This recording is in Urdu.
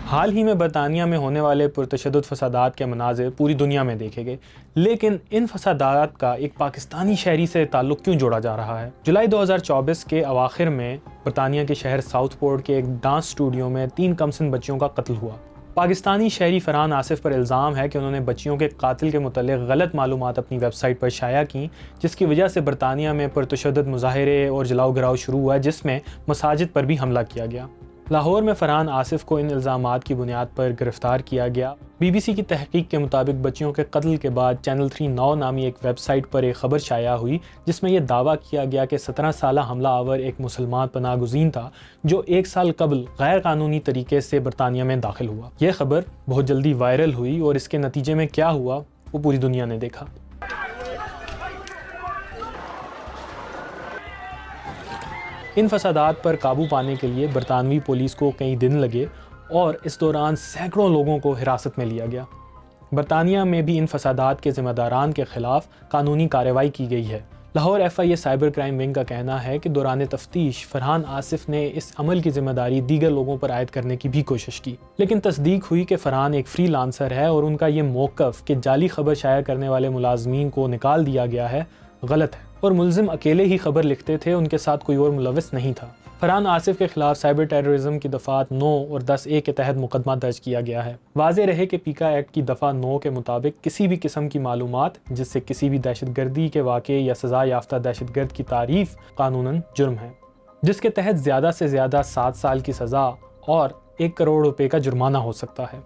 حال ہی میں برطانیہ میں ہونے والے پرتشدد فسادات کے مناظر پوری دنیا میں دیکھے گئے، لیکن ان فسادات کا ایک پاکستانی شہری سے تعلق کیوں جوڑا جا رہا ہے؟ جولائی 2024 کے اواخر میں برطانیہ کے شہر ساؤتھ پورٹ کے ایک ڈانس اسٹوڈیو میں 3 کمسن بچیوں کا قتل ہوا۔ پاکستانی شہری فرحان آصف پر الزام ہے کہ انہوں نے بچیوں کے قاتل کے متعلق غلط معلومات اپنی ویب سائٹ پر شائع کیں، جس کی وجہ سے برطانیہ میں پرتشدد مظاہرے اور جلاؤ گراؤ شروع ہوا، جس میں مساجد پر بھی حملہ کیا گیا۔ لاہور میں فرحان آصف کو ان الزامات کی بنیاد پر گرفتار کیا گیا۔ بی بی سی کی تحقیق کے مطابق بچیوں کے قتل کے بعد چینل 3 نو نامی ایک ویب سائٹ پر ایک خبر شائع ہوئی، جس میں یہ دعویٰ کیا گیا کہ 17 سالہ حملہ آور ایک مسلمان پناہ گزین تھا جو 1 سال قبل غیر قانونی طریقے سے برطانیہ میں داخل ہوا۔ یہ خبر بہت جلدی وائرل ہوئی اور اس کے نتیجے میں کیا ہوا وہ پوری دنیا نے دیکھا۔ ان فسادات پر قابو پانے کے لیے برطانوی پولیس کو کئی دن لگے اور اس دوران سینکڑوں لوگوں کو حراست میں لیا گیا۔ برطانیہ میں بھی ان فسادات کے ذمہ داران کے خلاف قانونی کارروائی کی گئی ہے۔ Lahore FIA cyber crime wing کا کہنا ہے کہ دوران تفتیش فرحان آصف نے اس عمل کی ذمہ داری دیگر لوگوں پر عائد کرنے کی بھی کوشش کی، لیکن تصدیق ہوئی کہ فرحان ایک فری لانسر ہے اور ان کا یہ موقف کہ جعلی خبر شائع کرنے والے ملازمین کو نکال دیا گیا ہے غلط ہے، اور ملزم اکیلے ہی خبر لکھتے تھے، ان کے ساتھ کوئی اور ملوث نہیں تھا۔ فرحان آصف کے خلاف سائبر ٹیررزم کی دفعات 9 اور 10A کے تحت مقدمہ درج کیا گیا ہے۔ واضح رہے کہ پیکا ایکٹ کی دفعہ 9 کے مطابق کسی بھی قسم کی معلومات جس سے کسی بھی دہشت گردی کے واقعے یا سزا یافتہ دہشت گرد کی تعریف قانوناً جرم ہے، جس کے تحت زیادہ سے زیادہ 7 سال کی سزا اور 1 کروڑ روپے کا جرمانہ ہو سکتا ہے۔